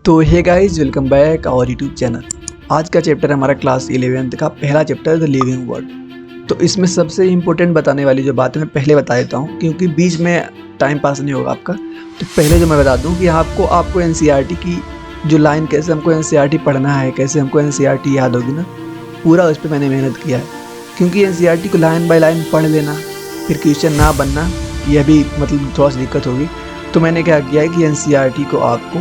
तो hey guys, welcome back our YouTube channel. आज का चैप्टर है हमारा क्लास 11th का पहला चैप्टर, द लिविंग वर्ड। तो इसमें सबसे इम्पोर्टेंट बताने वाली जो बातें मैं पहले बता देता हूँ, क्योंकि बीच में टाइम पास नहीं होगा आपका। तो पहले जो मैं बता दूँ कि आपको एनसीईआरटी की जो लाइन, कैसे हमको एनसीईआरटी पढ़ना है, कैसे हमको एनसीईआरटी याद होगी ना, पूरा उस पर मैंने मेहनत किया है। क्योंकि एनसीईआरटी को लाइन बाय लाइन पढ़ लेना, फिर क्वेश्चन ना बनना, यह भी मतलब थोड़ा सा दिक्कत होगी। तो मैंने क्या किया है कि एनसीईआरटी को आपको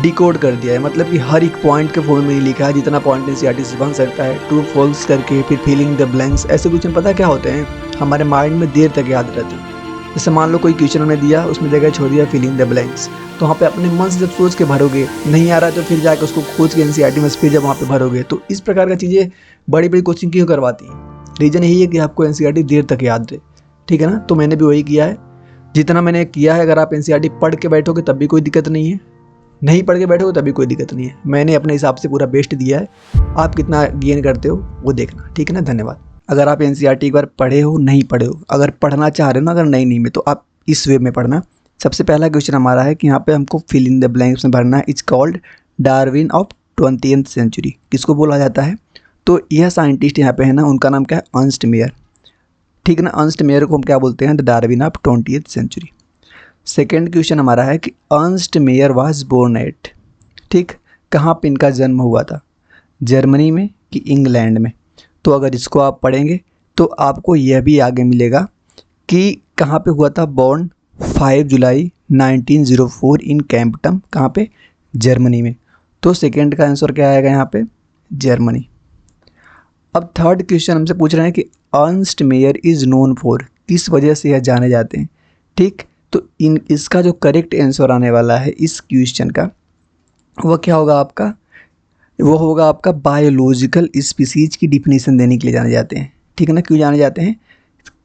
डिकोड कर दिया है, मतलब कि हर एक पॉइंट के फॉर्म में ही लिखा है जितना पॉइंट एनसीईआरटी से बन सकता है, ट्रू फॉल्स करके, फिर फिलिंग द ब्लैंक्स। ऐसे क्वेश्चन पता क्या होते हैं, हमारे माइंड में देर तक याद रहते हैं। जैसे मान लो कोई क्वेश्चन हमने दिया, उसमें जगह छोड़ दिया फिलिंग द ब्लैंक्स, तो वहाँ पे अपने मन से जब सोच के भरोगे, नहीं आ रहा तो फिर जाकर उसको खोज के एनसीईआरटी में फिर जब वहाँ पे भरोगे, तो इस प्रकार का चीज़ें बड़ी बड़ी कोचिंग क्यों करवाती हैं। रीज़न यही है कि आपको एनसीईआरटी देर तक याद रहे, ठीक है ना। तो मैंने भी वही किया है, जितना मैंने किया है। अगर आप एनसीईआरटी पढ़ के बैठोगे तब भी कोई दिक्कत नहीं है, नहीं पढ़ के बैठोगे तभी कोई दिक्कत नहीं है। मैंने अपने हिसाब से पूरा बेस्ट दिया है, आप कितना गेन करते हो वो देखना, ठीक है ना। धन्यवाद। अगर आप एनसीईआरटी एक बार पढ़े हो, नहीं पढ़े हो, अगर पढ़ना चाह रहे हो ना, अगर नई में, तो आप इस वे में पढ़ना। सबसे पहला क्वेश्चन हमारा है कि यहाँ पे हमको फिल इन द ब्लैंक्स में भरना है। It's called Darwin of 20th century. किसको बोला जाता है? तो यह साइंटिस्ट यहाँ पे है ना, उनका नाम क्या है? अर्नस्ट मेयर, ठीक है ना। अर्नस्ट मेयर को हम क्या बोलते हैं? The Darwin of 20th century. Second question हमारा है कि Ernst Mayr was born at, ठीक, कहाँ पे इनका जन्म हुआ था? जर्मनी में कि इंग्लैंड में? तो अगर इसको आप पढ़ेंगे तो आपको यह भी आगे मिलेगा कि कहाँ पे हुआ था बोर्न। 5 जुलाई 1904 इन कैंपटन, कहाँ पे? जर्मनी में। तो सेकेंड का आंसर क्या आएगा यहाँ पे? जर्मनी। अब थर्ड क्वेश्चन हमसे पूछ रहे हैं कि Ernst mayor is known for, किस वजह से यह जाने जाते हैं, ठीक। तो इसका जो करेक्ट आंसर आने वाला है इस क्वेश्चन का, वह क्या होगा आपका? वो होगा आपका बायोलॉजिकल स्पीसीज की डिफिनीशन देने के लिए जाने जाते हैं, ठीक है ना। क्यों जाने जाते हैं?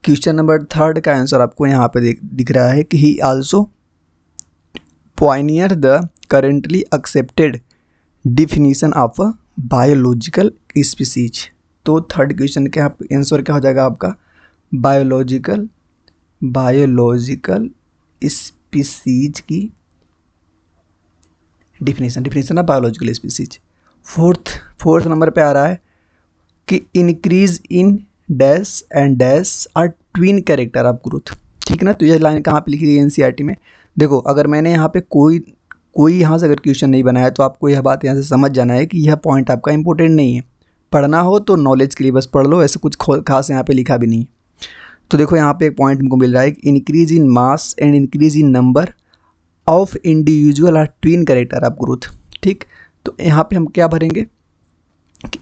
क्वेश्चन नंबर थर्ड का आंसर आपको यहाँ पे दिख रहा है कि he also pioneered the currently accepted definition of a biological species. तो थर्ड क्वेश्चन का आंसर क्या हो जाएगा आपका? बायोलॉजिकल स्पीसीज की definition of biological species. Fourth number पे आ रहा है कि increase in dash and dash are twin character of growth, ठीक ना। तो यह लाइन कहाँ पे लिखी गई एनसीईआरटी में? देखो, अगर मैंने यहाँ पे कोई यहाँ से अगर क्वेश्चन नहीं बनाया तो आपको यह बात यहाँ से समझ जाना है कि यह पॉइंट आपका इंपॉर्टेंट नहीं है। पढ़ना हो तो नॉलेज के लिए बस पढ़ लो, ऐसे कुछ खास यहाँ पे लिखा भी नहीं। तो देखो, यहाँ पे एक पॉइंट हमको मिल रहा है कि increase in mass and increase in number of individual are twin character of growth, ठीक। तो यहाँ पे हम क्या भरेंगे कि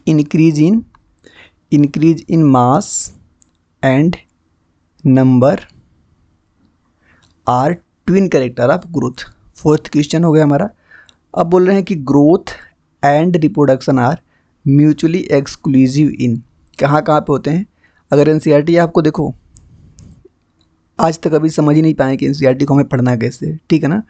increase in mass and number are twin character of growth. Fourth question हो गया हमारा। अब बोल रहे हैं कि growth and reproduction are mutually exclusive in, कहाँ कहाँ पे होते हैं? अगर एनसीईआरटी आपको देखो, आज तक अभी समझ ही नहीं पाए कि एनसीईआरटी को हमें पढ़ना कैसे, ठीक है ना।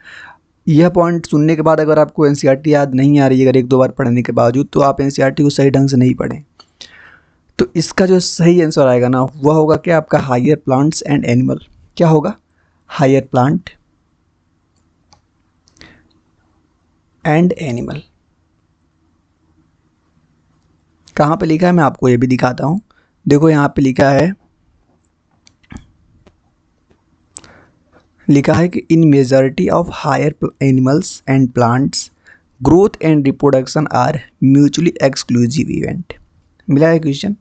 यह पॉइंट सुनने के बाद अगर आपको एनसीईआरटी याद नहीं आ रही है, अगर एक दो बार पढ़ने के बावजूद, तो आप एनसीईआरटी को सही ढंग से नहीं पढ़ें। तो इसका जो सही आंसर आएगा ना, वह होगा क्या आपका? Higher plants and animal. क्या होगा? Higher plant and animal. कहाँ पे लिखा है मैं आपको ये भी दिखाता हूँ। देखो, यहाँ पे लिखा है कि in majority of higher animals and plants growth and reproduction are mutually exclusive event. मिला है क्वेश्चन।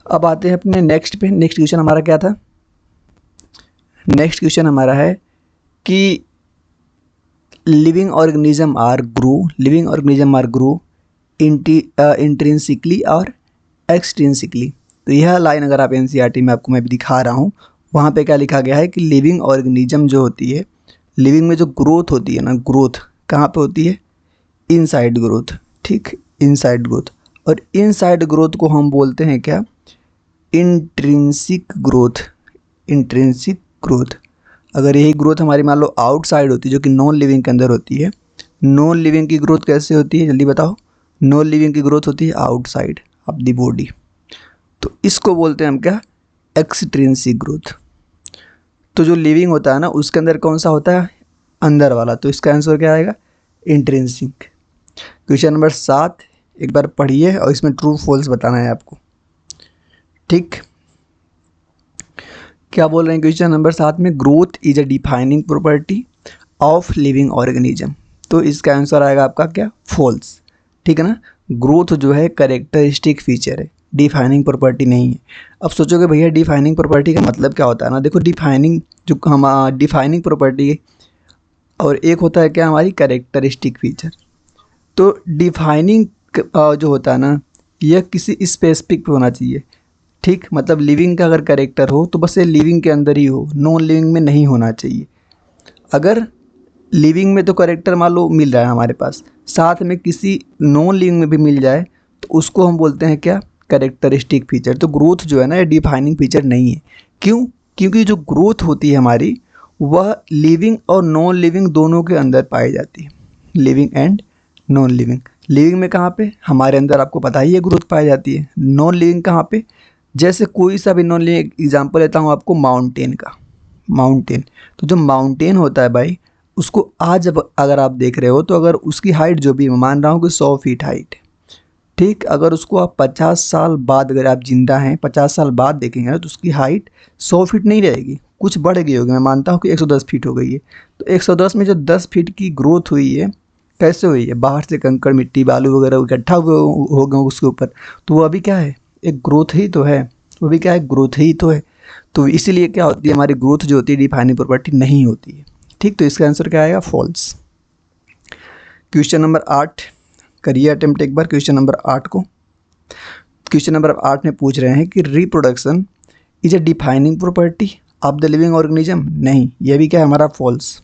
अब आते हैं अपने नेक्स्ट पे। नेक्स्ट क्वेश्चन हमारा क्या था? नेक्स्ट क्वेश्चन हमारा है कि living organism are grow intrinsically और एक्सट्रिंसिकली। तो यह लाइन अगर आप एनसीईआरटी में आपको मैं भी दिखा रहा हूँ, वहाँ पे क्या लिखा गया है कि लिविंग ऑर्गेनिज्म जो होती है, लिविंग में जो ग्रोथ होती है ना, ग्रोथ कहाँ पे होती है? इनसाइड ग्रोथ, ठीक, इनसाइड ग्रोथ। और इनसाइड ग्रोथ को हम बोलते हैं क्या? Intrinsic growth. अगर यही ग्रोथ हमारी मान लो आउटसाइड होती है, जो कि नॉन लिविंग के अंदर होती है, नॉन लिविंग की ग्रोथ कैसे होती है? जल्दी बताओ। नॉन लिविंग की ग्रोथ होती है आउटसाइड ऑफ द बॉडी। तो इसको बोलते हैं हम क्या? Extrinsic growth. तो जो लिविंग होता है ना, उसके अंदर कौन सा होता है? अंदर वाला, तो इसका आंसर क्या आएगा? इंट्रिंसिक। क्वेश्चन नंबर 7 एक बार पढ़िए और इसमें ट्रू फॉल्स बताना है आपको, ठीक। क्या बोल रहे हैं क्वेश्चन नंबर 7 में? Growth is a defining property of living organism. तो इसका आंसर आएगा आपका क्या? फॉल्स, ठीक है ना। ग्रोथ जो है कैरेक्टरिस्टिक फीचर है, डिफाइनिंग प्रॉपर्टी नहीं है। अब सोचोगे भैया डिफाइनिंग प्रॉपर्टी का मतलब क्या होता है ना, देखो डिफाइनिंग जो हम डिफाइनिंग प्रॉपर्टी और एक होता है क्या? हमारी कैरेक्टरिस्टिक फीचर। तो डिफाइनिंग जो होता है ना, यह किसी स्पेसिफिक पे होना चाहिए, ठीक। मतलब लिविंग का अगर कैरेक्टर हो तो बस ये लिविंग के अंदर ही हो, नॉन लिविंग में नहीं होना चाहिए। अगर लिविंग में तो कैरेक्टर मान लो मिल रहा है हमारे पास, साथ में किसी नॉन लिविंग में भी मिल जाए तो उसको हम बोलते हैं क्या? Characteristic feature. तो ग्रोथ जो है ना, ये डिफाइनिंग फीचर नहीं है। क्यों? क्योंकि जो ग्रोथ होती है हमारी, वह लिविंग और नॉन लिविंग दोनों के अंदर पाई जाती है। Living and non living. Living में कहाँ पे? हमारे अंदर, आपको पता ही है, ग्रोथ पाई जाती है। नॉन लिविंग कहाँ पे? जैसे कोई सा भी नॉन लिविंग एग्जाम्पल लेता हूँ आपको, माउंटेन का। माउंटेन, तो जो माउंटेन होता है भाई, उसको आज अगर आप देख रहे हो तो अगर उसकी हाइट जो भी, मैं मान रहा हूँ कि 100 फीट हाइट है, ठीक। अगर उसको आप 50 साल बाद, अगर आप जिंदा हैं 50 साल बाद देखेंगे ना, तो उसकी हाइट 100 फीट नहीं रहेगी, कुछ बढ़ गई होगी। मैं मानता हूँ कि 110 फीट हो गई है। तो 110 में जो 10 फीट की ग्रोथ हुई है, कैसे हुई है? बाहर से कंकड़ मिट्टी बालू वगैरह इकट्ठा हो गए उसके ऊपर, तो वो अभी क्या है? एक ग्रोथ ही तो है। वो भी क्या है? ग्रोथ ही तो है। तो इसीलिए क्या होती है, हमारी ग्रोथ जो होती है डिफाइनिंग प्रॉपर्टी नहीं होती है, ठीक। तो इसका आंसर क्या आएगा? फॉल्स। क्वेश्चन नंबर 8 करिए अटेम्प्ट एक बार, क्वेश्चन नंबर 8 को। क्वेश्चन नंबर 8 में पूछ रहे हैं कि reproduction is a defining property of the living organism. नहीं, यह भी क्या है? हमारा फॉल्स।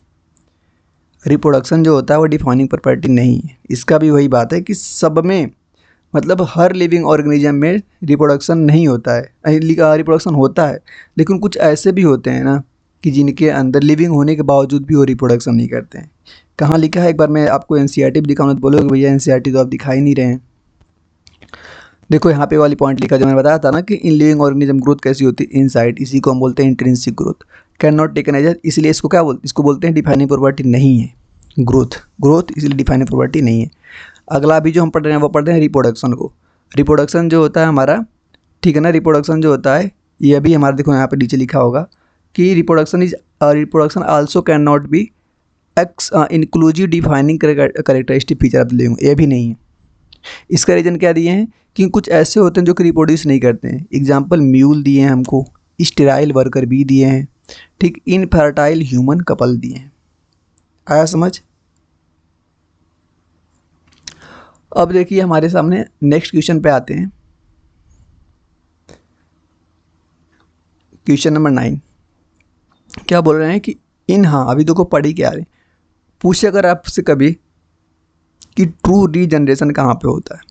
रिप्रोडक्शन जो होता है वो डिफाइनिंग प्रॉपर्टी नहीं है। इसका भी वही बात है कि सब में, मतलब हर लिविंग ऑर्गेनिज्म में रिप्रोडक्शन नहीं होता है, रिप्रोडक्शन होता है, लेकिन कुछ ऐसे भी होते हैं ना कि जिनके अंदर लिविंग होने के बावजूद भी वो रिप्रोडक्शन नहीं करते हैं। कहाँ लिखा है? एक बार मैं आपको एनसीईआरटी भी दिखाऊँ तो बोलोगे भैया एनसीईआरटी तो आप दिखा ही नहीं रहे हैं। देखो यहाँ पे वाली पॉइंट लिखा जो मैंने बताया था ना कि इन लिविंग ऑर्गेनिज्म ग्रोथ कैसी होती है? इनसाइड। इसी को हम बोलते हैं intrinsic growth. Can not taken as, इसलिए इसको क्या बोलते? इसको बोलते हैं डिफाइनिंग प्रॉपर्टी नहीं है ग्रोथ। ग्रोथ इसलिए डिफाइनिंग प्रॉपर्टी नहीं है। अगला अभी जो हम पढ़ रहे हैं वो पढ़ रहे हैं रिप्रोडक्शन को। रिप्रोडक्शन जो होता है हमारा, ठीक है ना, रिप्रोडक्शन जो होता है ये भी हमारा, देखो यहाँ पे नीचे लिखा होगा कि reproduction also can not be x inclusive defining characteristic feature of the living. ये भी नहीं है। इसका रीज़न क्या दिए हैं कि कुछ ऐसे होते हैं जो कि रिप्रोड्यूस नहीं करते हैं। एग्जाम्पल म्यूल दिए हैं हमको, स्टेराइल वर्कर भी दिए हैं, ठीक। इनफर्टाइल ह्यूमन कपल दिए हैं। आया समझ? अब देखिए हमारे सामने नेक्स्ट क्वेश्चन पे आते हैं। क्वेश्चन नंबर 9 क्या बोल रहे हैं कि इन, हाँ अभी देखो पढ़ी क्या रहे, पूछे अगर आपसे कभी कि ट्रू रीजनरेशन कहाँ पे होता है,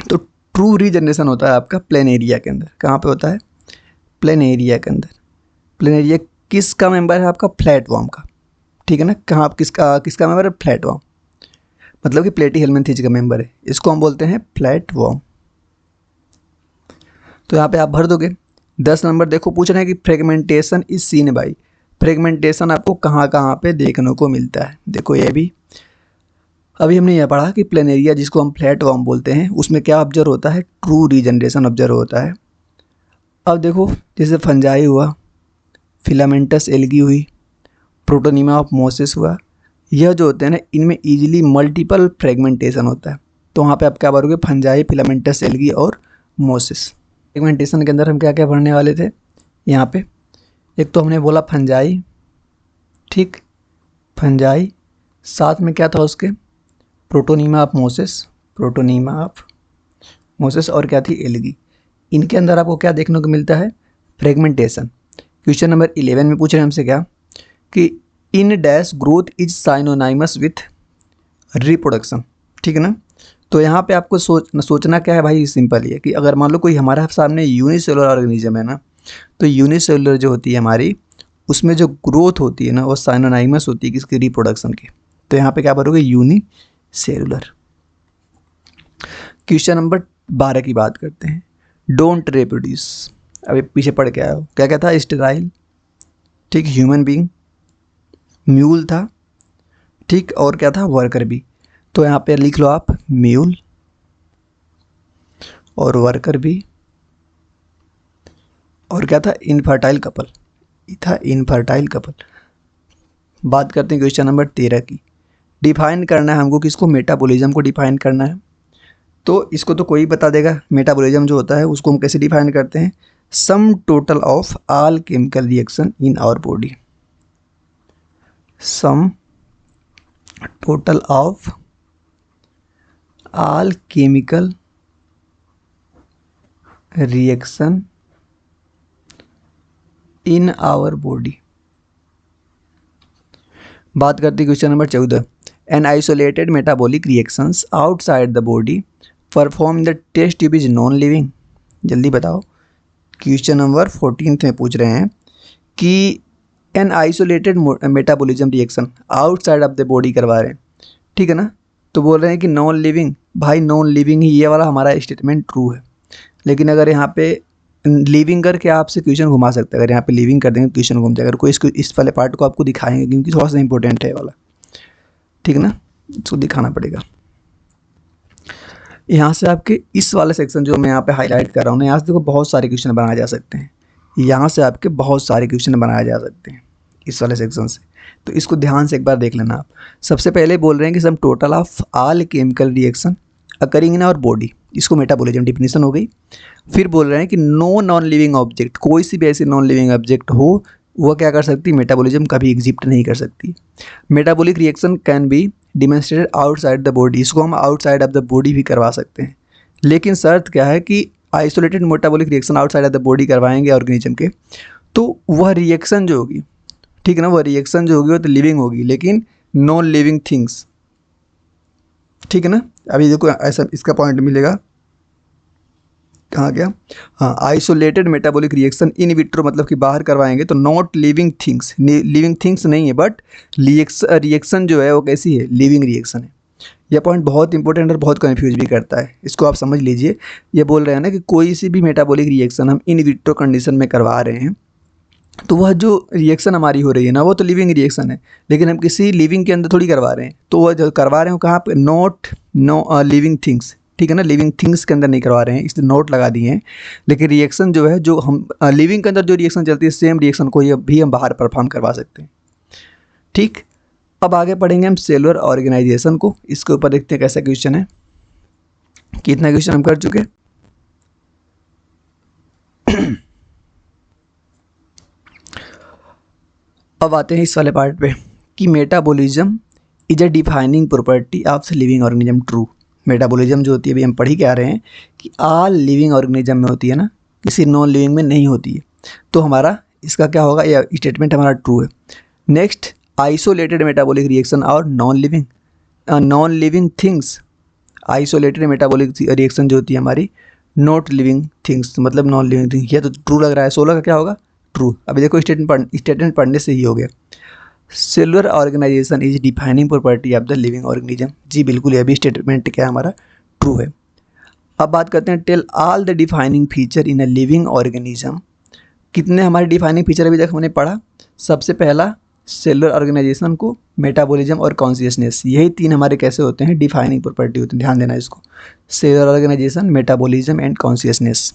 तो ट्रू रीजनरेशन होता है आपका प्लेन एरिया के अंदर। कहाँ पे होता है? प्लेन एरिया के अंदर। प्लेन एरिया किसका मेंबर है? आपका फ्लैट वर्म का, ठीक है ना। कहाँ किसका किसका मेंबर है? फ्लैट वर्म, मतलब कि प्लेटी हेलमिंथेज का मेंबर है। इसको हम बोलते हैं फ्लैट वर्म। तो यहाँ पे आप भर दोगे। 10 नंबर देखो पूछ रहे हैं कि fragmentation is seen by. Fragmentation आपको कहाँ कहाँ पे देखने को मिलता है? देखो ये भी अभी हमने यह पढ़ा कि प्लेनेरिया जिसको हम फ्लैट वर्म बोलते हैं उसमें क्या ऑब्जर्व होता है? ट्रू रीजनरेशन ऑब्जर्व होता है। अब देखो जैसे फंजाई हुआ, फिलामेंटस एल्गी हुई, प्रोटोनीमा ऑफ मोसेस हुआ, यह जो होते हैं ना इनमें ईजिली मल्टीपल फ्रेगमेंटेशन होता है। तो वहाँ पे आप क्या भरोगे? फंजाई, फिलामेंटस एल्गी और मोसेस। फ्रेगमेंटेशन के अंदर हम क्या क्या पढ़ने वाले थे यहाँ पे? एक तो हमने बोला फंजाई, ठीक, फंजाई, साथ में क्या था उसके? Protonema of Moses, protonema of Moses, और क्या थी? एल्गी। इनके अंदर आपको क्या देखने को मिलता है? फ्रेगमेंटेशन। क्वेश्चन नंबर 11 में पूछ रहे हैं हमसे क्या कि in dash growth is synonymous with reproduction, ठीक है ना। तो यहाँ पे आपको सोचना क्या है भाई? सिंपल ही है कि अगर मान लो कोई हमारे सामने यूनिसेलुलर ऑर्गेनिज्म है ना, तो यूनिसेलुलर जो होती है हमारी, उसमें जो ग्रोथ होती है ना वो साइनोनाइमस होती है किसकी? रिप्रोडक्शन की। तो यहाँ पे क्या भरोगे? यूनिसेलुलर। क्वेश्चन नंबर 12 की बात करते हैं। डोंट रिप्रोड्यूस, अभी पीछे पढ़ के आया हो, क्या क्या था? स्टेराइल, ठीक, ह्यूमन बीइंग, म्यूल था, ठीक, और क्या था, वर्कर बी। तो यहाँ पे लिख लो आप म्यूल और वर्कर बी, और क्या था, इनफर्टाइल कपल, था इनफर्टाइल कपल। बात करते हैं क्वेश्चन नंबर 13 की। डिफाइन करना है हमको किसको, मेटाबॉलिज्म को डिफाइन करना है। तो इसको तो कोई बता देगा, मेटाबॉलिज्म जो होता है उसको हम कैसे डिफाइन करते हैं, sum total of all chemical reaction in our body, sum total of all chemical reaction in our body. बात करते हैं question number 14। An isolated metabolic reactions outside the body perform in the test tube is non living. जल्दी बताओ, question number 14 में पूछ रहे हैं कि an isolated metabolism reaction outside of the body करवा रहे हैं, ठीक है ना। तो बोल रहे हैं कि नॉन लिविंग, भाई नॉन लिविंग ही ये वाला हमारा स्टेटमेंट ट्रू है। लेकिन अगर यहाँ पे लिविंग करके आपसे क्वेश्चन घुमा सकते हैं, अगर यहाँ पे लिविंग कर देंगे क्वेश्चन घूम जाएगा। अगर कोई इस वाले पार्ट को आपको दिखाएंगे क्योंकि थोड़ा सा इंपॉर्टेंट है ये वाला, ठीक है ना, इसको दिखाना पड़ेगा। यहाँ से आपके इस वाले सेक्शन जो मैं यहाँ पे हाईलाइट कर रहा हूँ ना, यहाँ से देखो बहुत सारे क्वेश्चन बनाए जा सकते हैं। यहाँ से आपके बहुत सारे क्वेश्चन बनाए जा सकते हैं इस वाले सेक्शन से। तो इसको ध्यान से एक बार देख लेना आप। सबसे पहले बोल रहे हैं कि sum total of all chemical reaction occurring in our body, इसको मेटाबॉलिज्म डिफिनीशन हो गई। फिर बोल रहे हैं कि नो नॉन लिविंग ऑब्जेक्ट, कोई सी भी ऐसी नॉन लिविंग ऑब्जेक्ट हो वह क्या कर सकती है, मेटाबॉलिज्म कभी एग्जिस्ट नहीं कर सकती। Metabolic reaction can be demonstrated outside the body, इसको हम आउटसाइड ऑफ द बॉडी भी करवा सकते हैं। लेकिन शर्त क्या है कि isolated metabolic reaction outside of the body करवाएंगे ऑर्गेनिज्म के, तो वह रिएक्शन जो होगी, ठीक है ना, वह रिएक्शन जो होगी वो तो लिविंग होगी लेकिन नॉन लिविंग थिंग्स, ठीक है ना। अभी देखो ऐसा इसका पॉइंट मिलेगा, कहाँ गया, हाँ, isolated metabolic reaction in vitro मतलब कि बाहर करवाएंगे तो not living things, living things नहीं है, बट रिएक्शन जो है वो कैसी है, लिविंग रिएक्शन है। यह पॉइंट बहुत इंपॉर्टेंट और बहुत कंफ्यूज भी करता है, इसको आप समझ लीजिए। ये बोल रहे हैं ना कि कोई सी भी मेटाबॉलिक रिएक्शन हम इन विट्रो कंडीशन में करवा रहे हैं तो वह जो रिएक्शन हमारी हो रही है ना वो तो लिविंग रिएक्शन है, लेकिन हम किसी लिविंग के अंदर थोड़ी करवा रहे हैं। तो वह जो करवा रहे हो कहाँ पे, नॉट लिविंग थिंग्स, ठीक है ना, लिविंग थिंग्स के अंदर नहीं करवा रहे हैं, इसलिए नोट लगा दिए हैं। लेकिन रिएक्शन जो है जो हम लिविंग के अंदर जो रिएक्शन चलती है सेम रिएक्शन को भी हम बाहर परफॉर्म करवा सकते हैं, ठीक। अब आगे पढ़ेंगे हम सेलुलर ऑर्गेनाइजेशन को, इसके ऊपर देखते हैं कैसा क्वेश्चन है। कितना क्वेश्चन हम कर चुके हैं, अब आते हैं इस वाले पार्ट पे कि metabolism is a defining property of living organism true. Metabolism जो होती है अभी हम पढ़ ही क्या रहे हैं कि ऑल लिविंग ऑर्गेनिज्म में होती है ना, किसी नॉन लिविंग में नहीं होती है। तो हमारा इसका क्या होगा, यह स्टेटमेंट हमारा ट्रू है। नेक्स्ट, आइसोलेटेड मेटाबॉलिक रिएक्शन और non living things, isolated metabolic reaction जो होती है हमारी नॉट लिविंग थिंग्स मतलब नॉन लिविंग थिंग्स, यह तो ट्रू लग रहा है। 16 का क्या होगा, ट्रू। अभी देखो स्टेटमेंट पढ़ने से ही हो गया। Cellular organization is defining property of the living organism, जी बिल्कुल, ये भी स्टेटमेंट क्या है हमारा, ट्रू है। अब बात करते हैं tell all the defining feature in a living organism. कितने हमारे डिफाइनिंग फीचर अभी तक हमने पढ़ा, सबसे पहला सेलुलर ऑर्गेनाइजेशन को, मेटाबॉलिज्म और कॉन्शियसनेस, यही तीन हमारे कैसे होते हैं, डिफाइनिंग प्रॉपर्टी होते हैं, ध्यान देना इसको, cellular organisation, metabolism and consciousness.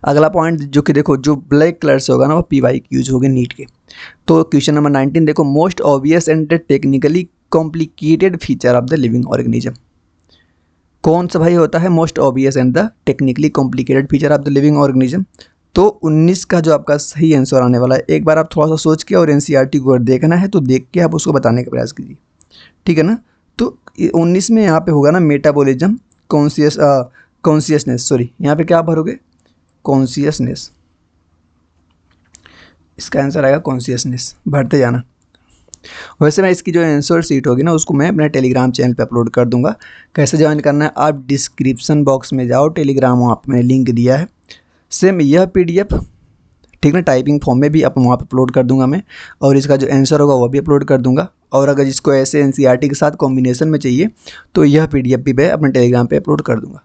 अगला पॉइंट जो कि देखो जो ब्लैक कलर से होगा ना वो PYQs होंगे नीट के। तो क्वेश्चन नंबर 19 देखो, most obvious and technically complicated feature of the living organism, कौन सा भाई होता है most obvious and the technically complicated feature of the living organism. तो 19 का जो आपका सही आंसर आने वाला है, एक बार आप थोड़ा सा सोच के और NCERT को देखना है तो देख के आप उसको बताने का प्रयास कीजिए, ठीक है ना। तो 19 में यहाँ पे होगा ना मेटाबॉलिज्म कॉन्शियसनेस, सॉरी यहाँ पे क्या भरोगे, कॉन्शियसनेस, इसका आंसर आएगा कॉन्शियसनेस, भरते जाना। वैसे मैं इसकी जो आंसर शीट होगी ना उसको मैं अपने टेलीग्राम चैनल पे अपलोड कर दूंगा। कैसे ज्वाइन करना है, आप डिस्क्रिप्शन बॉक्स में जाओ, टेलीग्राम वहाँ पे मैंने लिंक दिया है। सेम यह PDF, ठीक है, टाइपिंग फॉर्म में भी वहाँ पे अपलोड कर दूंगा मैं, और इसका जो आंसर होगा वो भी अपलोड कर दूंगा। और अगर जिसको ऐसे NCERT के साथ कॉम्बिनेशन में चाहिए तो यह PDF भी मैं अपने टेलीग्राम पे अपलोड कर दूंगा।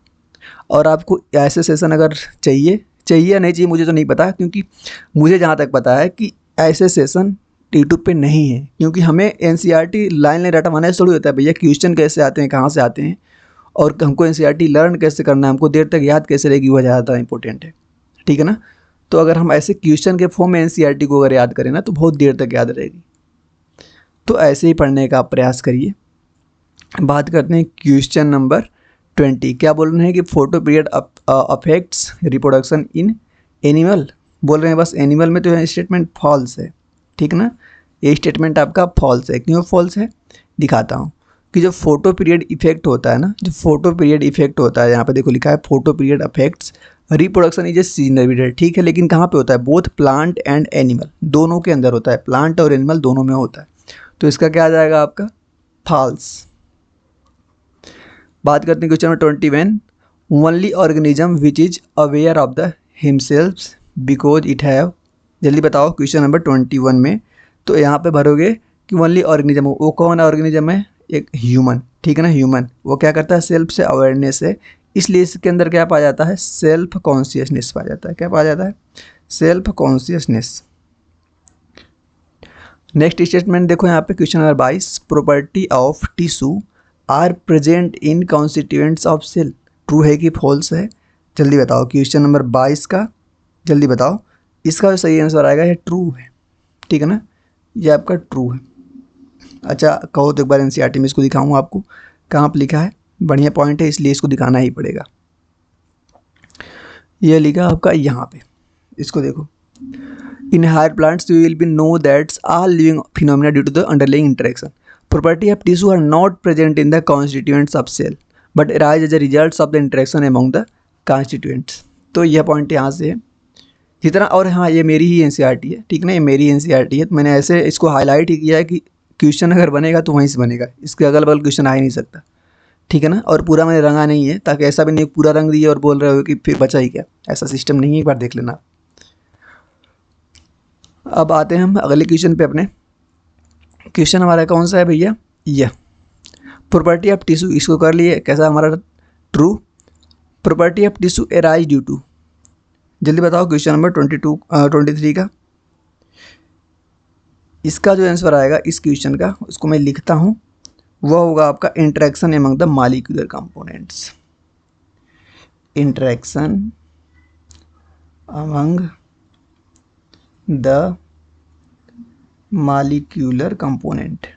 और आपको ऐसे सेशन अगर चाहिए या नहीं चाहिए मुझे तो नहीं पता, क्योंकि मुझे जहाँ तक पता है कि ऐसे सेशन यूट्यूब पे नहीं है, क्योंकि हमें एनसीईआरटी लाइन लाइन रटवाना थोड़ी होता है भैया, क्वेश्चन कैसे आते हैं, कहाँ से आते हैं, और हमको एनसीईआरटी लर्न कैसे करना है, हमको देर तक याद कैसे रहेगी, वह ज़्यादा इंपॉर्टेंट है, ठीक है ना। तो अगर हम ऐसे क्वेश्चन के फॉर्म में एनसीईआरटी को अगर याद करें ना तो बहुत देर तक याद रहेगी। तो ऐसे ही पढ़ने का आप प्रयास करिए। बात करते हैं क्वेश्चन नंबर 20। क्या बोल रहे हैं कि photo period affects reproduction in animal, बोल रहे हैं बस एनिमल में, तो यह स्टेटमेंट फॉल्स है, ठीक ना। ये स्टेटमेंट आपका फॉल्स है। क्यों फॉल्स है, दिखाता हूँ। कि जो फोटो पीरियड इफेक्ट होता है ना, जो फोटो पीरियड इफेक्ट होता है, यहाँ पे देखो लिखा है photo period affects reproduction is a seasonal period, ठीक है, लेकिन कहाँ पे होता है, बोथ प्लांट एंड एनिमल, दोनों के अंदर होता है, प्लांट और एनिमल दोनों में होता है। तो इसका क्या आ जाएगा आपका, फॉल्स। बात करते हैं question number 21। Only organism which is aware of the himself because it have, जल्दी बताओ क्वेश्चन नंबर 21 में। तो यहाँ पे भरोगे कि ओनली ऑर्गेनिज्म, वो कौन ऑर्गेनिज्म है, एक ह्यूमन, ठीक है ना। ह्यूमन वो क्या करता है, सेल्फ से अवेयरनेस है, इसलिए इसके अंदर क्या पाया जाता है, सेल्फ कॉन्शियसनेस पाया जाता है। क्या पाया जाता है, सेल्फ कॉन्शियसनेस। नेक्स्ट स्टेटमेंट देखो यहाँ पे question number 22। Property of tissue are present in constituents of cell, true है कि फॉल्स है, जल्दी बताओ। क्वेश्चन नंबर 22 का जल्दी बताओ। इसका जो सही आंसर आएगा ये ट्रू है, ठीक है ना, ये आपका ट्रू है। अच्छा कहो तो एक बार एनसीईआरटी में इसको दिखाऊँ आपको, कहाँ पर लिखा है, बढ़िया पॉइंट है इसलिए इसको दिखाना ही पड़ेगा। ये लिखा आपका यहाँ पे, इसको देखो। In higher plants, you will be know that all living phenomena due to the underlying interaction. Property of tissue are not present in the constituents of cell, but arise as a result of the interaction among the constituents. तो यह point यहाँ से है जितना, और हाँ ये मेरी ही एनसीईआरटी है, ठीक ना, ये मेरी एनसीईआरटी है, तो मैंने ऐसे इसको हाईलाइट ही किया है कि क्वेश्चन अगर बनेगा तो वहीं से बनेगा, इसके अगल बगल क्वेश्चन आ ही नहीं सकता, ठीक है ना। और पूरा मैंने रंगा नहीं है ताकि ऐसा भी नहीं पूरा रंग दिए और बोल रहे हो कि फिर बचा ही क्या, ऐसा सिस्टम नहीं है, एक बार देख लेना। अब आते हैं हम अगले क्वेश्चन पे अपने। क्वेश्चन हमारा कौन सा है भैया, यह प्रॉपर्टी ऑफ टिश्यू, इसको कर लिए, कैसा हमारा true. Property of tissue arise due to, जल्दी बताओ क्वेश्चन नंबर 23 का। इसका जो आंसर आएगा इस क्वेश्चन का, उसको मैं लिखता हूँ, वह होगा आपका interaction among the molecular components. Interaction among the molecular component.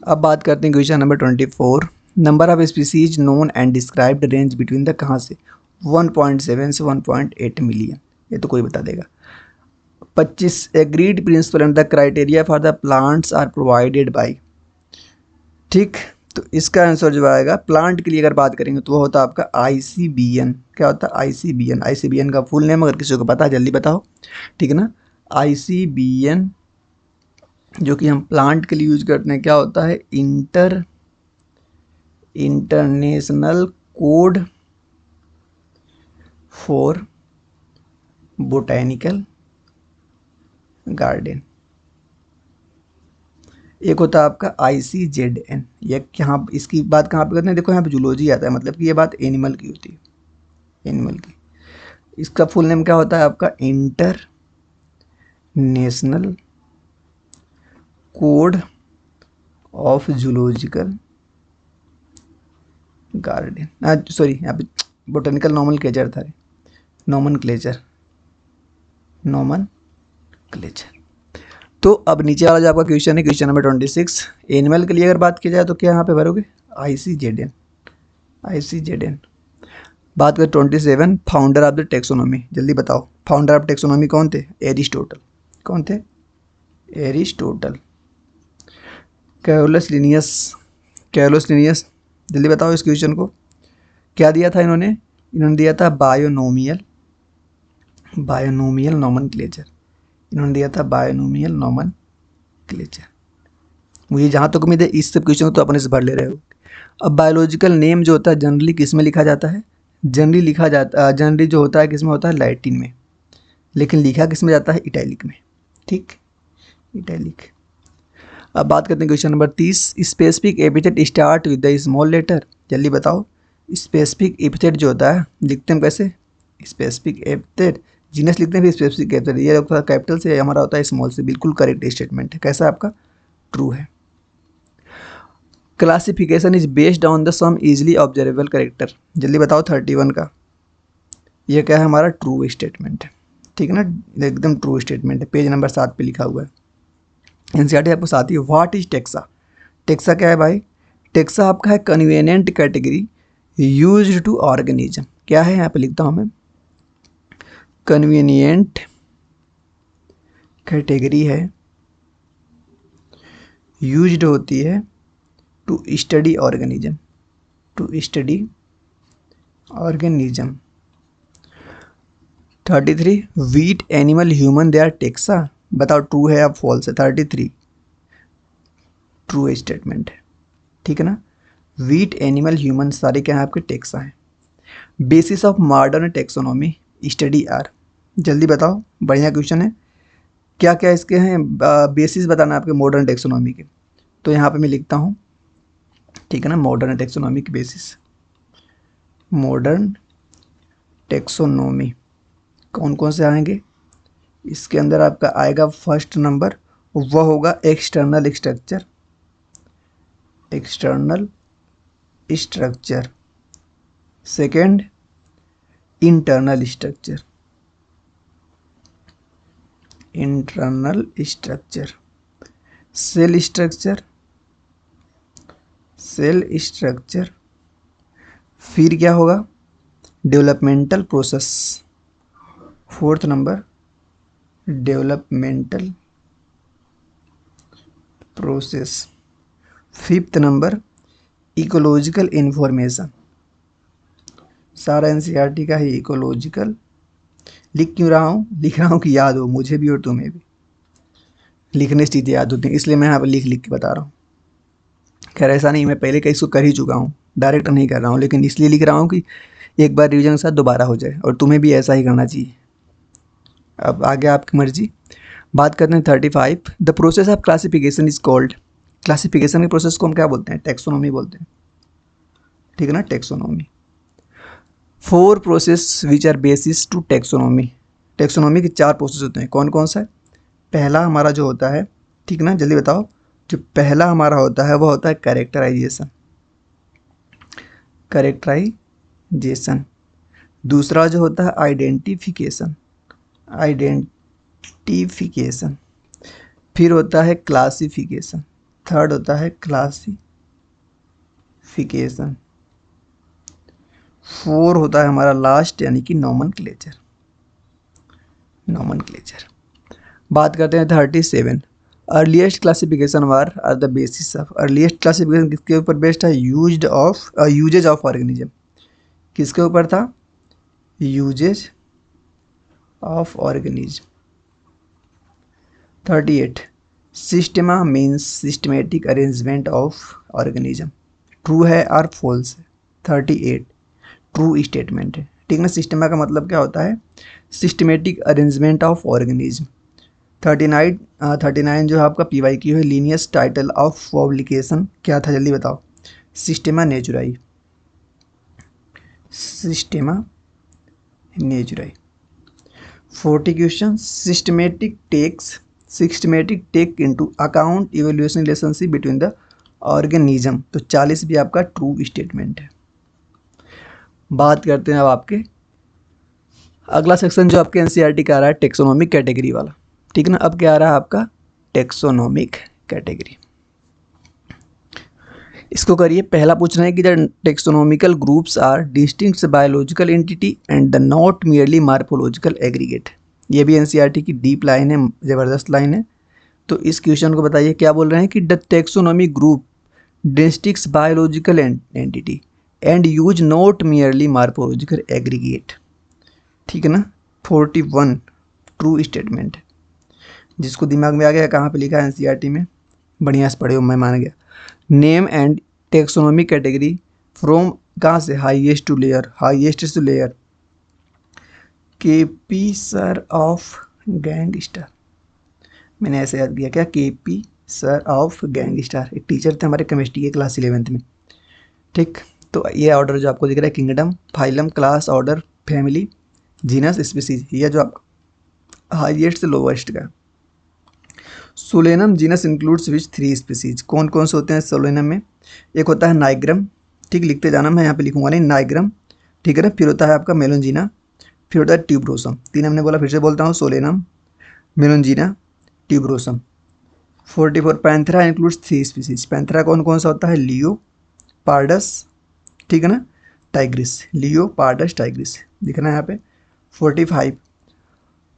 अब बात करते हैं question number 24। Number of species known and described range between the, कहाँ से, 1.7 से 1.8 मिलियन, ये तो कोई बता देगा। 25 agreed principle and the criteria for the plants are provided by, ठीक। तो इसका आंसर जो आएगा प्लांट के लिए अगर बात करेंगे तो वो होता है आपका ICBN। क्या होता है ICBN, ICBN का फुल नेम अगर किसी को पता है जल्दी बताओ, ठीक है ना। ICBN जो कि हम प्लांट के लिए यूज करते हैं, क्या होता है, international code for botanical garden. एक होता है आपका ICZN, ये यहाँ इसकी बात कहाँ पे करते हैं, देखो यहाँ पे जूलॉजी आता है, मतलब कि ये बात एनिमल की होती है, एनिमल की। इसका फुल नेम क्या होता है आपका, international code of zoological garden, sorry यहाँ पे बोटेनिकल नॉमेनक्लेचर था, नॉमेनक्लेचर। तो अब नीचे वाला जो आपका क्वेश्चन है, क्वेश्चन नंबर 26। एनिमल के लिए अगर बात की जाए तो क्या यहाँ पे भरोगे, ICZN। बात करें 27, फाउंडर ऑफ द टेक्सोनॉमी, जल्दी बताओ फाउंडर ऑफ टेक्सोनॉमी कौन थे, एरिस्टोटल। कौन थे, एरिस्टोटल। कैरोलस लिनियस, जल्दी बताओ इस क्वेश्चन को। क्या दिया था इन्होंने दिया था बायोनोमियल नॉमेनक्लेचर, इन्होंने दिया था बायोनोमियल नॉमेनक्लेचर। मुझे जहाँ तक उम्मीद है इस सब क्वेश्चन को तो अपने से भर ले रहे हो। अब बायोलॉजिकल नेम जो होता है जनरली किस में लिखा जाता है, जनरली जो होता है किस में होता है, लैटिन में, लेकिन लिखा किस में जाता है, इटैलिक में, ठीक, इटैलिक। अब बात करते हैं question number 30। Specific epithet start with the small letter, जल्दी बताओ। स्पेसिफिक एपिथेट जो होता है लिखते हैं कैसे, स्पेसिफिक एपिथेट जीनस लिखते हैं फिर स्पेसिफिक कैपिटल, ये होता है कैपिटल से, हमारा होता है स्मॉल से। बिल्कुल करेक्ट स्टेटमेंट है। कैसा है आपका? ट्रू है। Classification is based on the sum easily observable character. जल्दी बताओ 31 का, ये क्या है? हमारा ट्रू स्टेटमेंट है। ठीक है ना, एकदम ट्रू स्टेटमेंट है। पेज नंबर 7 पे लिखा हुआ है। एनसीईआरटी आपको साथ ही। What is taxa? टेक्सा क्या है भाई? टेक्सा आपका है convenient category used to organism. क्या है? यहाँ पे लिखता हूँ मैं, कन्वीनियंट कैटेगरी है, यूज्ड होती है to study organism, to study organism. 33 wheat animal human they are taxa. बताओ ट्रू है या फॉल्स है? 33 ट्रू स्टेटमेंट है। ठीक है ना, वीट एनिमल ह्यूमन सारे क्या है आपके? टेक्सा हैं। Basis of modern taxonomy study are. जल्दी बताओ, बढ़िया क्वेश्चन है। क्या क्या इसके हैं बेसिस बताना आपके मॉडर्न टेक्सोनॉमी के। तो यहाँ पे मैं लिखता हूँ, ठीक है ना, मॉडर्न टेक्सोनॉमी की बेसिस। मॉडर्न टेक्सोनॉमी कौन कौन से आएंगे? इसके अंदर आपका आएगा फर्स्ट नंबर, वह होगा external structure, external structure. Second internal structure, internal structure. Cell structure, cell structure. फिर क्या होगा? Developmental process. Fourth number developmental process. Fifth number ecological information. सारा एनसीईआरटी का ही इकोलॉजिकल। लिख क्यों रहा हूँ? लिख रहा हूँ कि याद हो मुझे भी और तुम्हें भी। लिखने से चीज़ें याद होती हैं, इसलिए मैं यहाँ पर लिख लिख के बता रहा हूँ। खैर ऐसा नहीं, मैं पहले कहीं इसको कर ही चुका हूँ, डायरेक्ट नहीं कर रहा हूँ, लेकिन इसलिए लिख रहा हूँ कि एक बार रिवीजन के साथ दोबारा हो जाए, और तुम्हें भी ऐसा ही करना चाहिए। अब आगे आपकी मर्जी। बात करते हैं 35 the process of classification is called. Classification के प्रोसेस को हम क्या बोलते हैं? टेक्सोनॉमी बोलते हैं। ठीक है ना, taxonomy. 4 process which are basis to taxonomy. Taxonomy के 4 प्रोसेस होते हैं। कौन कौन सा है? पहला हमारा जो होता है, ठीक ना, जल्दी बताओ। जो पहला हमारा होता है वह होता है कैरेक्टराइजेशन, कैरेक्टराइजेशन। दूसरा जो होता है आइडेंटिफिकेशन, आइडेंटिफिकेशन। फिर होता है क्लासिफिकेशन, थर्ड होता है क्लासिफिकेशन। 4 होता है हमारा लास्ट, यानी कि नोमेनक्लेचर, नोमेनक्लेचर। बात करते हैं 37 earliest classification what are the basis of. Earliest classification किसके ऊपर बेस्ड है? Usages of organism. किसके ऊपर था? Usages of organism. 38 systema means systematic arrangement of organism. True है और फॉल्स है? 38 ट्रू स्टेटमेंट है। ठीक ना, सिस्टेमा का मतलब क्या होता है? Systematic arrangement of organism. 39 जो आपका PYQ है, लीनियस टाइटल ऑफ पब्लिकेशन क्या था? जल्दी बताओ। Systema Naturae, Systema Naturae. 40 question systematic take into account evaluation relationship between the organism. तो 40 भी आपका ट्रू स्टेटमेंट है। बात करते हैं अब आपके अगला सेक्शन जो आपके एनसीईआरटी का आ रहा है टेक्सोनोमिक कैटेगरी वाला। ठीक है ना, अब क्या आ रहा है आपका? Taxonomic category. इसको करिए। पहला पूछना है कि the taxonomical groups are distinct biological entity and the not merely morphological aggregate. ये भी एनसीईआरटी की डीप लाइन है, ज़बरदस्त लाइन है। तो इस क्वेश्चन को बताइए, क्या बोल रहे हैं कि the taxonomic group distincts biological entity and use not merely morphological aggregate. ठीक है ना, 41 ट्रू स्टेटमेंट है। जिसको दिमाग में आ गया कहाँ पे लिखा है एनसीईआरटी में, बढ़िया से पढ़े हो, मैं मान गया। Name and taxonomic category from कहाँ से? Highest to lower, highest to lower. KP sir of gangster, मैंने ऐसे याद किया क्या? केपी सर ऑफ गैंगस्टर एक टीचर थे हमारे केमिस्ट्री के क्लास 11th में। ठीक, तो ये ऑर्डर जो आपको दिख रहा है, kingdom, phylum, class, order, family, genus species, यह जो आप हाईएस्ट से लोवेस्ट का। सोलेनम जीनस इंक्लूड्स विच 3 स्पीसीज, कौन कौन से होते हैं सोलेनम में? एक होता है नाइग्रम, ठीक लिखते जाना, मैं यहाँ पे लिखूंगा नहीं, नाइग्रम, ठीक है ना। फिर होता है आपका मेलोंजीना, फिर होता है ट्यूबरोसम। तीन हमने बोला, फिर से बोलता हूँ, Solanum, melongena, tuberosum. 44 Panthera includes 3 species, Panthera कौन कौन सा होता है? लियो, पार्डस, ठीक है ना, टाइग्रिस, लियो पार्डस टाइग्रिस, दिखना है यहाँ पे। 45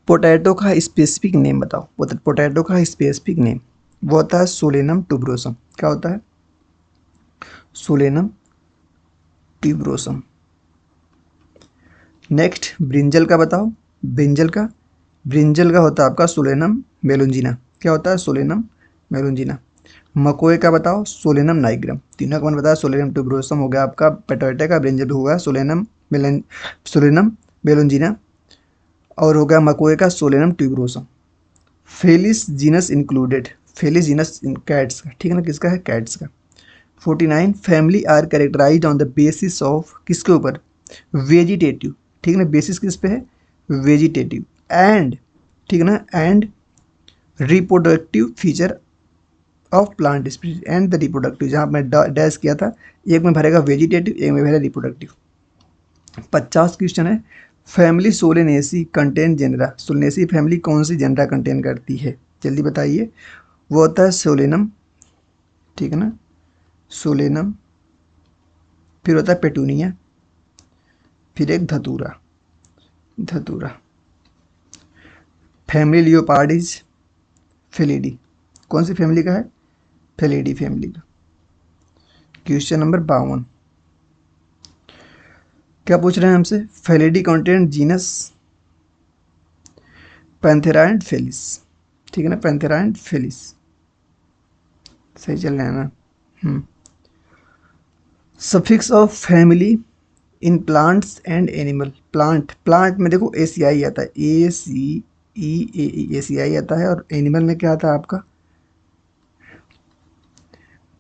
पोटैटो का स्पेसिफिक नेम बताओ, पोटैटो का स्पेसिफिक नेम, वो होता है सोलेनम ट्यूबरोसम। क्या होता है? Solanum tuberosum. नेक्स्ट ब्रिंजल का बताओ, ब्रिंजल का होता है आपका सोलेनम मेलोंजिना। क्या होता है? सोलेनम मेलोंजिना। मकोए का बताओ, सोलेनम नाइग्रम। तीनों का मैंने बताया, सोलेनम ट्यूबरोसम हो गया आपका पोटैटो का, ब्रिंजल होगा सोलेनम मेलोंजिना, और हो गया मकोए का Solanum tuberosum. Felis genus included, Felis genus cats का, ठीक है ना, किसका है? कैट्स का। 49 family are characterised on the basis of, किसके ऊपर? वेजिटेटिव, ठीक है ना, बेसिस किस पे है? वेजिटेटिव एंड, ठीक है ना, and reproductive feature of plant species and the reproductive, जहाँ मैं डैश किया था, एक में भरेगा वेजिटेटिव, एक में भरेगा रिप्रोडक्टिव। 50 क्वेश्चन है। Family Solanaceae contain genera, Solanaceae family कौन सी जेनरा कंटेन करती है? जल्दी बताइए। वो होता है सोलेनम, ठीक है ना, सोलेनम, फिर होता है पेटूनिया, फिर एक धतूरा, धतूरा। फैमिली लियोपार्डिज फेलिडी, कौन सी फैमिली का है? फेलिडी फैमिली का। क्वेश्चन नंबर 52 क्या पूछ रहे हैं हमसे? Felidae content genus Panthera and Felis, ठीक है ना, पैंथेरा एंड फेलिस, सही चल रहा है ना। Suffix of family in plants and animal, plant में देखो ACI आता है, ACI आता है, और एनिमल में क्या आता है आपका?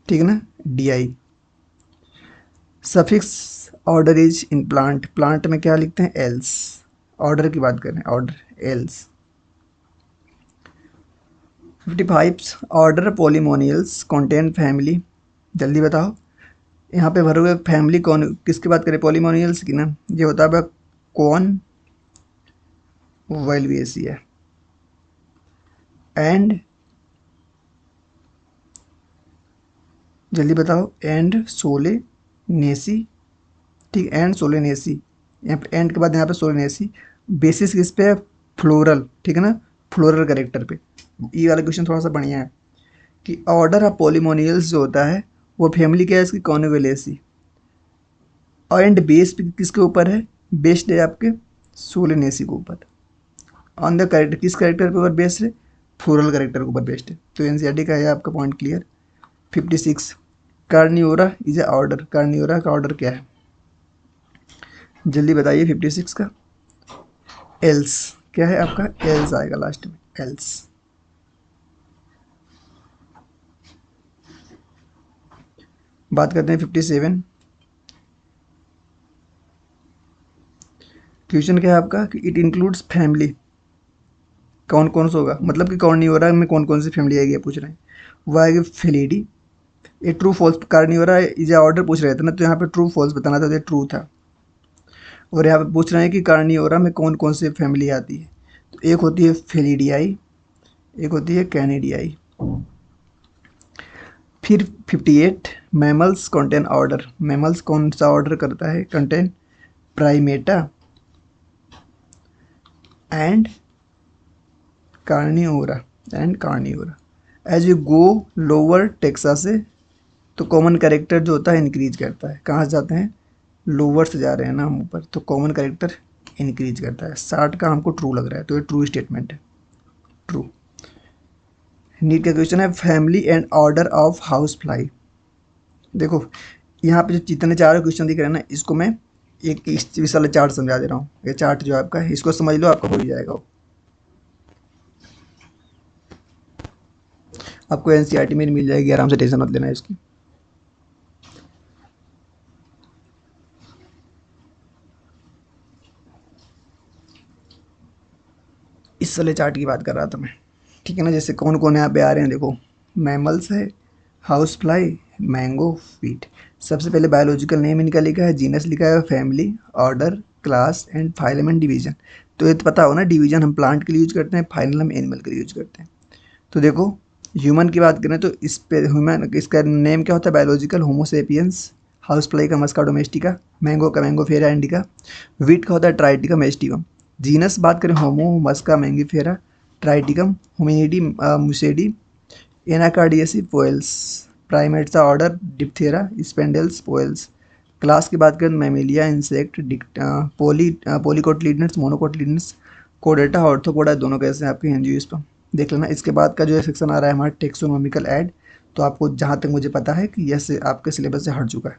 ठीक है ना, DI। Suffix order is in plant में क्या लिखते हैं? एल्स, ऑर्डर की बात कर रहे हैं, ऑर्डर एल्स। 55 ऑर्डर पोलिमोनियल्स कॉन्टेन फैमिली, जल्दी बताओ। यहाँ पे भरोगे फैमिली कौन, किसकी बात करें? पॉलीमोनियल्स की ना। ये होता है कौन वेलवेसिया एंड, जल्दी बताओ, एंड सोलेनेसी, ठीक, एंड सोलेनेसी, यहाँ पे एंड के बाद यहाँ पे सोलेनेसी। बेसिस किस पे है? फ्लोरल, ठीक है ना, फ्लोरल करेक्टर पे। ये वाला क्वेश्चन थोड़ा सा बढ़िया है कि ऑर्डर ऑफ पॉलीमोनियल्स जो होता है वो फैमिली क्या है इसकी? कॉन्वेलेसी। एंड बेस किसके ऊपर है? बेस्ड है आपके सोलेनेसी के ऊपर। ऑन द करेक्टर, किस करेक्टर के ऊपर बेस्ड है? फ्लोरल करेक्टर के ऊपर बेस्ड है। तो एनसीईआरटी का है आपका point clear. 56 Carnivora is a order, Carnivora का ऑर्डर क्या है? जल्दी बताइए 56 का। एल्स, क्या है आपका? एल्स आएगा लास्ट में, एल्स। बात करते हैं 57। क्वेश्चन क्या है आपका कि इट इंक्लूड्स फैमिली, कौन कौन सा होगा, मतलब कि कार्नियोरा में कौन कौन सी फैमिली आएगी पूछ रहे हैं। वो आएगी फेलिडी। ये true false, Carnivora is a order पूछ रहे थे ना, तो यहाँ पे ट्रू फॉल्स बताना था, तो ये ट्रू था। और यहाँ पे पूछ रहे हैं कि कार्नियोरा में कौन कौन सी फैमिली आती है, तो एक होती है फेलिडियाई, एक होती है कैनिडियाई। फिर 58 मैमल्स कंटेन ऑर्डर, मैमल्स कौन सा ऑर्डर करता है? Contain Primata and Carnivora, and Carnivora. As you go lower taxa से, तो कॉमन कैरेक्टर जो होता है इंक्रीज करता है। कहाँ से जाते हैं? लोअर से जा रहे हैं ना हम ऊपर, तो कॉमन कैरेक्टर इंक्रीज करता है। 60 का हमको ट्रू लग रहा है, तो ये ट्रू स्टेटमेंट है, ट्रू। नीट का क्वेश्चन है family and order of house fly. देखो यहाँ पे जो जितने चारों क्वेश्चन दिख रहे हैं ना, इसको मैं एक इस वाला चार्ट समझा दे रहा हूँ। ये चार्ट जो आपका है, इसको समझ लो, आपका हो ही जाएगा वो। आपको एनसीईआरटी में मिल जाएगी, आराम से टेंशन मत लेना इसकी। इस वाले चार्ट की बात कर रहा था मैं, ठीक है ना। जैसे कौन कौन यहाँ पे आ रहे हैं, देखो मैमल्स है, हाउस फ्लाई, मैंगो, वीट। सबसे पहले बायोलॉजिकल नेम इनका लिखा है, जीनस लिखा है, family, order, class and phylum and division. तो ये तो पता हो ना, डिवीजन हम प्लांट के लिए यूज करते हैं, फाइनल हम एनिमल के लिए यूज करते हैं। तो देखो ह्यूमन की बात करें तो इस पे ह्यूमन इसका नेम क्या होता है, बायोलॉजिकल होमोसेपियंस, हाउस फ्लाई का मस्का डोमेस्टिका, मैंगो का मैंगोफेरा इंडिका, वीट का होता है ट्राइटिकम एस्टिवम। जीनस बात करें Homo Musca Mangifera, Triticum Hominidae Muscidae, Anacardiaceae Poales. Primates का order Diptera, Sapindales, Poales. Class की बात करें मैमेलिया, इंसेक्ट, पोलीकोटलीडनस, मोनोकोटलीडनस, कोडेटा, ऑर्थोपोडा, दोनों कैसे हैं आपके एंजियोस्पर्म। देख लेना। इसके बाद का जो सेक्शन आ रहा है हमारा टेक्सोनॉमिकल ऐड, तो आपको जहाँ तक मुझे पता है कि यह से आपके सिलेबस से हट चुका है।